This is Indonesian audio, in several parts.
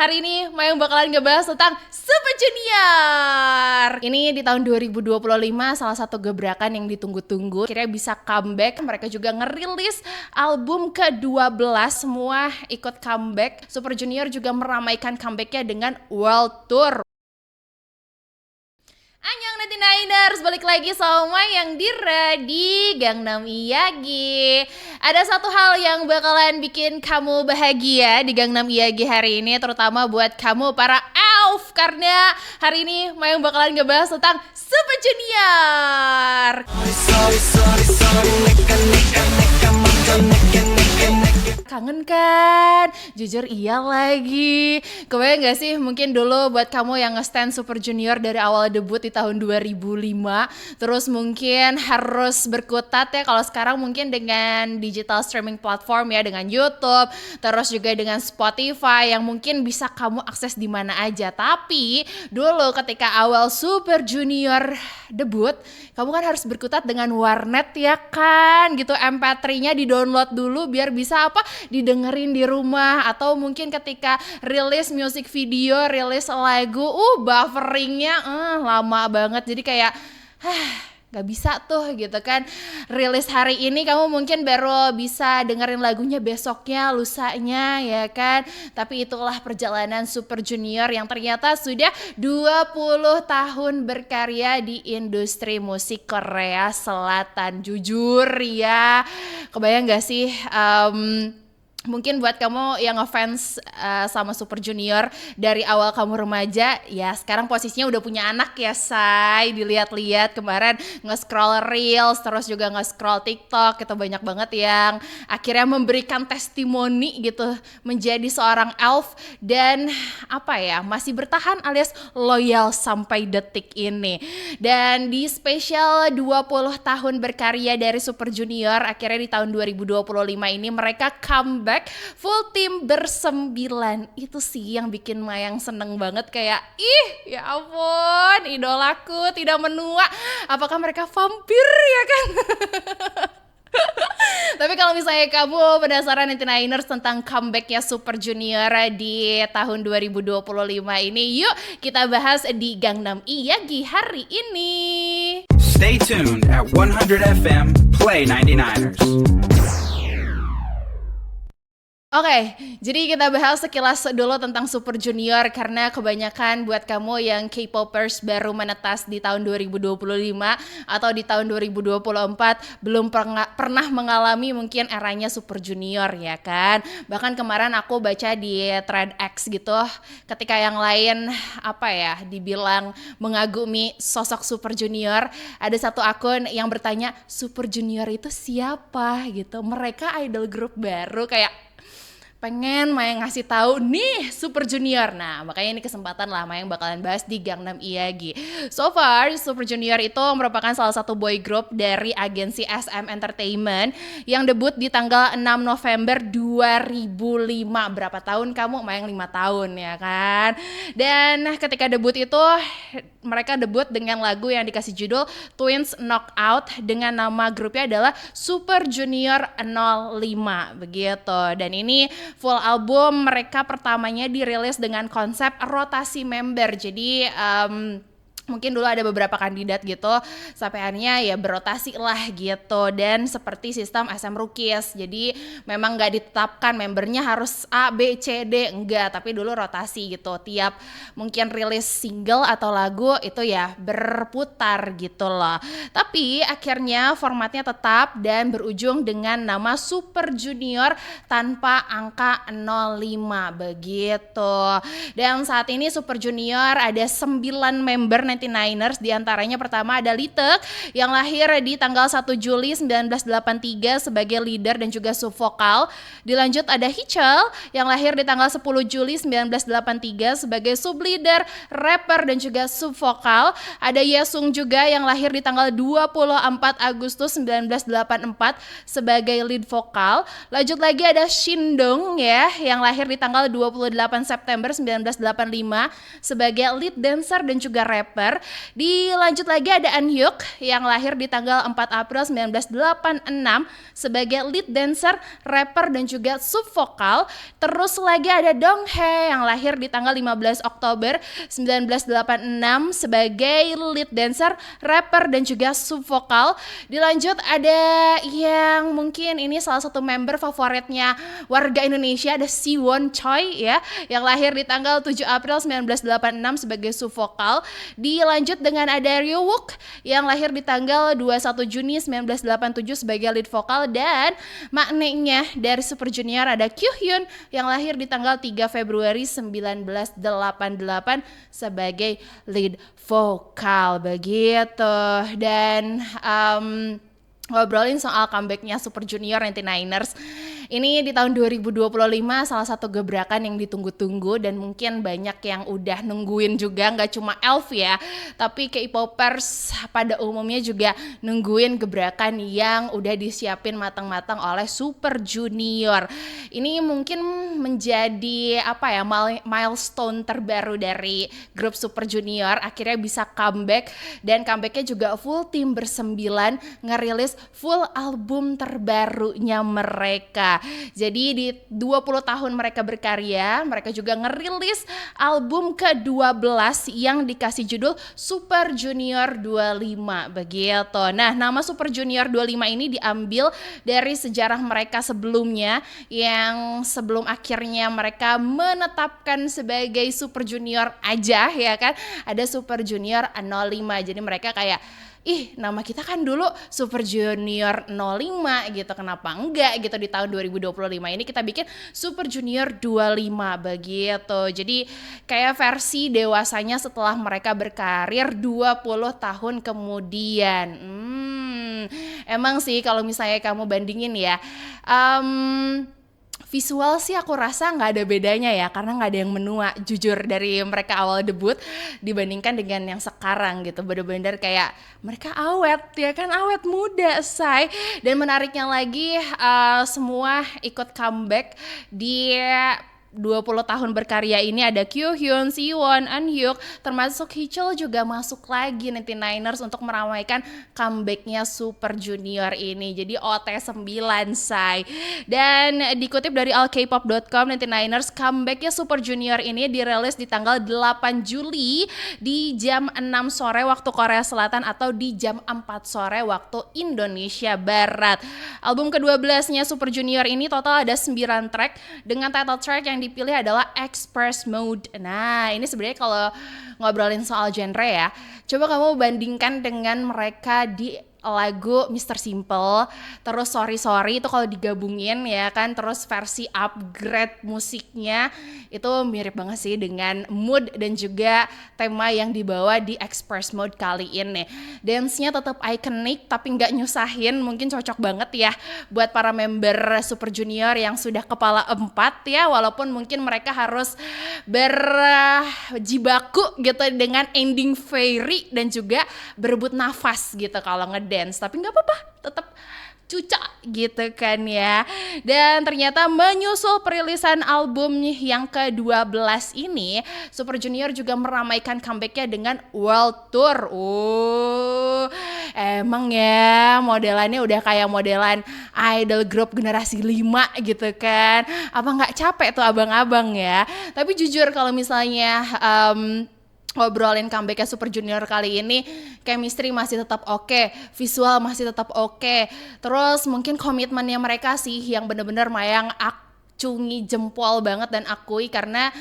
Hari ini Mayang bakalan ngebahas tentang Super Junior. Ini di tahun 2025 salah satu gebrakan yang ditunggu-tunggu. Akhirnya bisa comeback. Mereka juga ngerilis album ke-12. Semua ikut comeback. Super Junior juga meramaikan comebacknya dengan World Tour. Annyeong Niners, balik lagi sama yang Dira di Gangnam Iyagi. Ada satu hal yang bakalan bikin kamu bahagia di Gangnam Iyagi hari ini, terutama buat kamu para elf, karena hari ini Mayang bakalan ngebahas tentang Super Junior. Kangen kan? Jujur iya lagi. Kebayang gak sih mungkin dulu buat kamu yang nge-stand Super Junior dari awal debut di tahun 2005, terus mungkin harus berkutat ya, kalau sekarang mungkin dengan digital streaming platform ya, dengan YouTube, terus juga dengan Spotify yang mungkin bisa kamu akses di mana aja. Tapi dulu ketika awal Super Junior debut, kamu kan harus berkutat dengan warnet ya kan, gitu. MP3-nya di-download dulu biar bisa apa? Didengerin di rumah, atau mungkin ketika rilis music video, rilis lagu, bufferingnya lama banget, jadi kayak gak bisa tuh gitu kan. Rilis hari ini kamu mungkin baru bisa dengerin lagunya besoknya, lusanya ya kan. Tapi itulah perjalanan Super Junior yang ternyata sudah 20 tahun berkarya di industri musik Korea Selatan. Jujur ya, kebayang gak sih mungkin buat kamu yang ngefans sama Super Junior dari awal kamu remaja, ya sekarang posisinya udah punya anak ya say. Dilihat-lihat kemarin nge-scroll Reels, terus juga nge-scroll TikTok, itu banyak banget yang akhirnya memberikan testimoni gitu menjadi seorang elf dan apa ya, masih bertahan alias loyal sampai detik ini. Dan di spesial 20 tahun berkarya dari Super Junior, akhirnya di tahun 2025 ini mereka comeback full tim bersembilan. Itu sih yang bikin Mayang seneng banget, kayak ya ampun, idolaku tidak menua. Apakah mereka vampir ya kan? Tapi kalau misalnya kamu penasaran Niners tentang comebacknya Super Junior di tahun 2025 ini, yuk kita bahas di Gangnam Iyagi hari ini. Stay tuned at 100 FM Play 99ers. Oke, jadi kita bahas sekilas dulu tentang Super Junior, karena kebanyakan buat kamu yang K-popers baru menetas di tahun 2025 atau di tahun 2024 belum pernah mengalami mungkin eranya Super Junior ya kan. Bahkan kemarin aku baca di thread X gitu, ketika yang lain apa ya, dibilang mengagumi sosok Super Junior, ada satu akun yang bertanya, Super Junior itu siapa gitu. Mereka idol group baru, kayak pengen Mayang ngasih tahu nih Super Junior. Nah, makanya ini kesempatan lah Mayang bakalan bahas di Gangnam Iyagi. So far, Super Junior itu merupakan salah satu boy group dari agensi SM Entertainment yang debut di tanggal 6 November 2005. Berapa tahun kamu? Mayang 5 tahun ya kan. Dan ketika debut itu mereka debut dengan lagu yang dikasih judul Twins Knockout, dengan nama grupnya adalah Super Junior 05 begitu. Dan ini full album mereka pertamanya dirilis dengan konsep rotasi member. Jadi mungkin dulu ada beberapa kandidat gitu, sampai akhirnya ya berotasi lah gitu. Dan seperti sistem SM Rookies, jadi memang gak ditetapkan membernya harus A, B, C, D, enggak, tapi dulu rotasi gitu. Tiap mungkin rilis single atau lagu itu ya berputar gitu loh. Tapi akhirnya formatnya tetap dan berujung dengan nama Super Junior tanpa angka 05 begitu. Dan saat ini Super Junior ada 9 member 99ers, diantaranya pertama ada Lee Taek yang lahir di tanggal 1 Juli 1983 sebagai leader dan juga sub vokal. Dilanjut ada Hichul yang lahir di tanggal 10 Juli 1983 sebagai sub leader, rapper dan juga sub vokal. Ada Yesung juga yang lahir di tanggal 24 Agustus 1984 sebagai lead vokal. Lanjut lagi ada Shindong ya yang lahir di tanggal 28 September 1985 sebagai lead dancer dan juga rapper. rapper. Dilanjut lagi ada Anhyuk yang lahir di tanggal 4 April 1986 sebagai lead dancer, rapper dan juga subvokal. Terus lagi ada Donghae yang lahir di tanggal 15 Oktober 1986 sebagai lead dancer, rapper dan juga subvokal. Dilanjut ada yang mungkin ini salah satu member favoritnya warga Indonesia, ada Siwon Choi ya, yang lahir di tanggal 7 April 1986 sebagai subvokal. Dilanjut dengan ada Ryowook yang lahir di tanggal 21 Juni 1987 sebagai lead vokal, dan maknanya dari Super Junior ada Kyuhyun yang lahir di tanggal 3 Februari 1988 sebagai lead vokal begitu. Dan ngobrolin soal comebacknya Super Junior 99ers ini di tahun 2025, salah satu gebrakan yang ditunggu-tunggu dan mungkin banyak yang udah nungguin juga, nggak cuma Elf ya, tapi K-popers pada umumnya juga nungguin gebrakan yang udah disiapin matang-matang oleh Super Junior. Ini mungkin menjadi milestone terbaru dari grup Super Junior, akhirnya bisa comeback, dan comebacknya juga full tim bersembilan ngerilis full album terbarunya mereka. Jadi di 20 tahun mereka berkarya, mereka juga ngerilis album ke-12 yang dikasih judul Super Junior 25 begitu. Nah, nama Super Junior 25 ini diambil dari sejarah mereka sebelumnya, yang sebelum akhirnya mereka menetapkan sebagai Super Junior aja ya kan, ada Super Junior 05. Jadi mereka kayak, nama kita kan dulu Super Junior 05 gitu, kenapa enggak gitu di tahun 2025 ini kita bikin Super Junior 25 begitu. Jadi kayak versi dewasanya setelah mereka berkarir 20 tahun kemudian. Emang sih kalau misalnya kamu bandingin ya, visual sih aku rasa nggak ada bedanya ya, karena nggak ada yang menua jujur dari mereka awal debut dibandingkan dengan yang sekarang gitu. Bener-bener kayak mereka awet ya kan, awet muda say. Dan menariknya lagi semua ikut comeback di 20 tahun berkarya ini. Ada Kyuhyun, Siwon, Anhyuk, termasuk Hichul juga masuk lagi 99ers untuk meramaikan comebacknya Super Junior ini. Jadi OT9 say. Dan dikutip dari allkpop.com, 99ers comebacknya Super Junior ini dirilis di tanggal 8 Juli di jam 6 sore waktu Korea Selatan atau di jam 4 sore waktu Indonesia Barat. Album ke-12-nya Super Junior ini total ada 9 track, dengan title track yang dipilih adalah Express Mode. Nah, ini sebenarnya kalau ngobrolin soal genre ya, coba kamu bandingkan dengan mereka di lagu Mr. Simple, terus Sorry Sorry itu kalau digabungin ya kan, terus versi upgrade musiknya itu mirip banget sih dengan mood dan juga tema yang dibawa di Express Mode kali ini. Dance-nya tetap iconic tapi nggak nyusahin, mungkin cocok banget ya buat para member Super Junior yang sudah kepala 4 ya, walaupun mungkin mereka harus berjibaku gitu dengan ending fairy dan juga berebut nafas gitu kalau ngedance, tapi nggak apa-apa, tetap cucak gitu kan ya. Dan ternyata menyusul perilisan album yang ke-12 ini, Super Junior juga meramaikan comebacknya dengan World Tour. Emang ya modelannya udah kayak modelan idol group generasi 5 gitu kan. Apa nggak capek tuh abang-abang ya? Tapi jujur kalau misalnya ngobrolin comebacknya Super Junior kali ini, chemistry masih tetap oke, visual masih tetap oke. Terus mungkin komitmennya mereka sih yang bener-bener Mayang acungi jempol banget dan akui, karena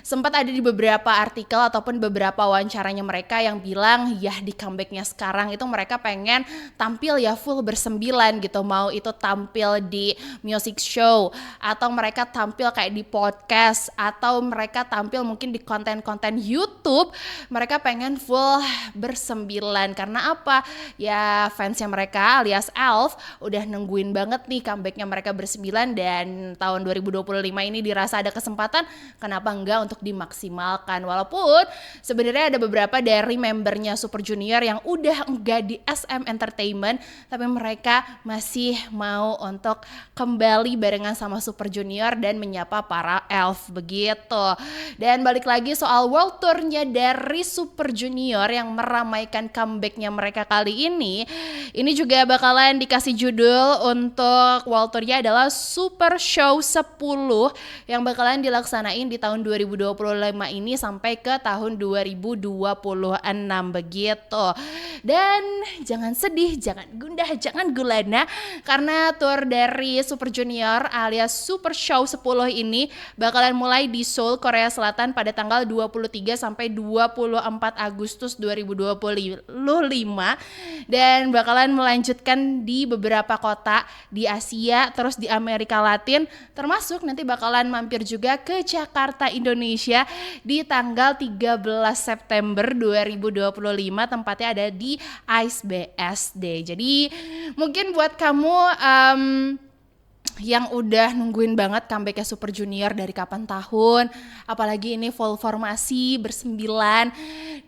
sempat ada di beberapa artikel ataupun beberapa wawancaranya mereka yang bilang ya di comebacknya sekarang itu mereka pengen tampil ya full bersembilan gitu, mau itu tampil di music show atau mereka tampil kayak di podcast atau mereka tampil mungkin di konten-konten YouTube, mereka pengen full bersembilan. Karena apa? Ya fansnya mereka alias Elf udah nungguin banget nih comebacknya mereka bersembilan, dan tahun 2025 ini dirasa ada kesempatan, kenapa enggak untuk dimaksimalkan. Walaupun sebenarnya ada beberapa dari membernya Super Junior yang udah enggak di SM Entertainment, tapi mereka masih mau untuk kembali barengan sama Super Junior dan menyapa para elf begitu. Dan balik lagi soal world tournya dari Super Junior yang meramaikan comebacknya mereka kali ini juga bakalan dikasih judul untuk world tournya adalah Super Show 10 yang bakalan dilaksanain di tahun 2025 ini sampai ke tahun 2026 begitu. Dan jangan sedih, jangan gundah, jangan gulana, karena tour dari Super Junior alias Super Show 10 ini bakalan mulai di Seoul, Korea Selatan pada tanggal 23 sampai 24 Agustus 2025 dan bakalan melanjutkan di beberapa kota di Asia, terus di Amerika Latin, termasuk nanti bakalan mampir juga ke Jakarta, Indonesia di tanggal 13 September 2025, tempatnya ada di Ice BSD. Jadi mungkin buat kamu yang udah nungguin banget comebacknya Super Junior dari kapan tahun, apalagi ini full formasi bersembilan,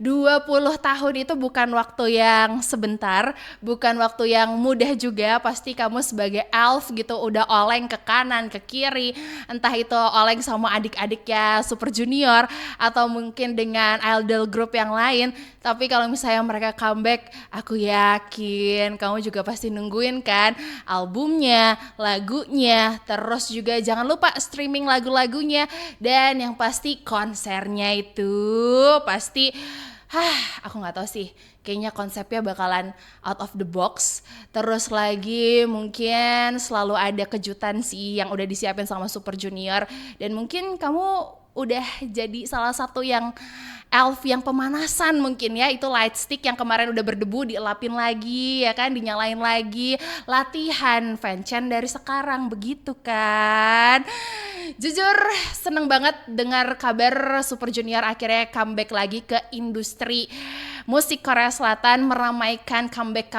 20 tahun itu bukan waktu yang sebentar, bukan waktu yang mudah juga. Pasti kamu sebagai elf gitu udah oleng ke kanan, ke kiri, entah itu oleng sama adik-adiknya Super Junior atau mungkin dengan idol group yang lain. Tapi kalau misalnya mereka comeback, aku yakin kamu juga pasti nungguin kan albumnya, lagunya, terus juga jangan lupa streaming lagu-lagunya, dan yang pasti konsernya itu pasti aku nggak tahu sih, kayaknya konsepnya bakalan out of the box. Terus lagi mungkin selalu ada kejutan sih yang udah disiapin sama Super Junior, dan mungkin kamu udah jadi salah satu yang elf yang pemanasan mungkin ya, itu light stick yang kemarin udah berdebu dielapin lagi ya kan, dinyalain lagi, latihan fanchan dari sekarang begitu kan. Jujur seneng banget dengar kabar Super Junior akhirnya comeback lagi ke industri musik Korea Selatan, meramaikan comeback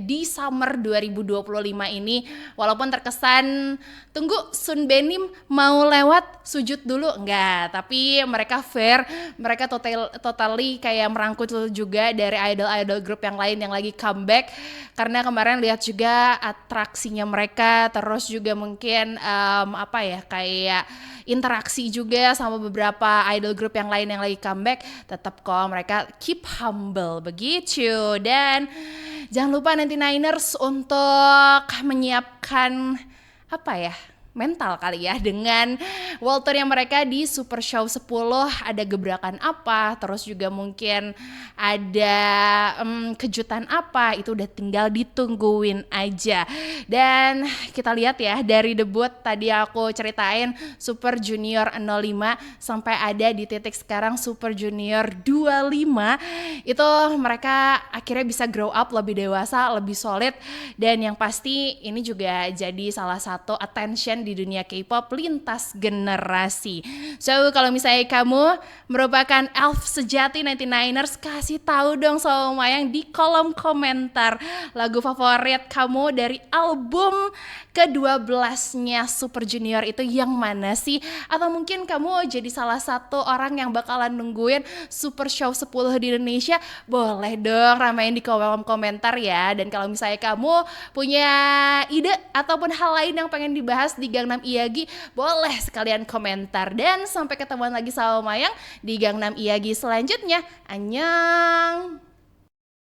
di summer 2025 ini. Walaupun terkesan tunggu Sunbaenim mau lewat sujud dulu, enggak, tapi mereka fair, mereka totally kayak merangkul juga dari idol grup yang lain yang lagi comeback, karena kemarin lihat juga atraksinya mereka, terus juga mungkin kayak interaksi juga sama beberapa idol group yang lain yang lagi comeback. Tetap kok mereka keep humble begitu. Dan jangan lupa 99ers untuk menyiapkan mental kali ya dengan world tour yang mereka di Super Show 10. Ada gebrakan apa, terus juga mungkin ada kejutan apa, itu udah tinggal ditungguin aja. Dan kita lihat ya, dari debut tadi aku ceritain Super Junior 05 sampai ada di titik sekarang Super Junior 25, itu mereka akhirnya bisa grow up, lebih dewasa, lebih solid. Dan yang pasti ini juga jadi salah satu attention di dunia K-pop lintas generasi. So kalau misalnya kamu merupakan elf sejati 99ers, kasih tahu dong sama Mayang di kolom komentar lagu favorit kamu dari album ke-12-nya Super Junior itu yang mana sih? Atau mungkin kamu jadi salah satu orang yang bakalan nungguin Super Show 10 di Indonesia? Boleh dong ramein di kolom komentar ya. Dan kalau misalnya kamu punya ide ataupun hal lain yang pengen dibahas di Gangnam Iyagi, boleh sekalian komentar. Dan sampai ketemuan lagi sama Mayang di Gangnam Iyagi selanjutnya. Annyeong.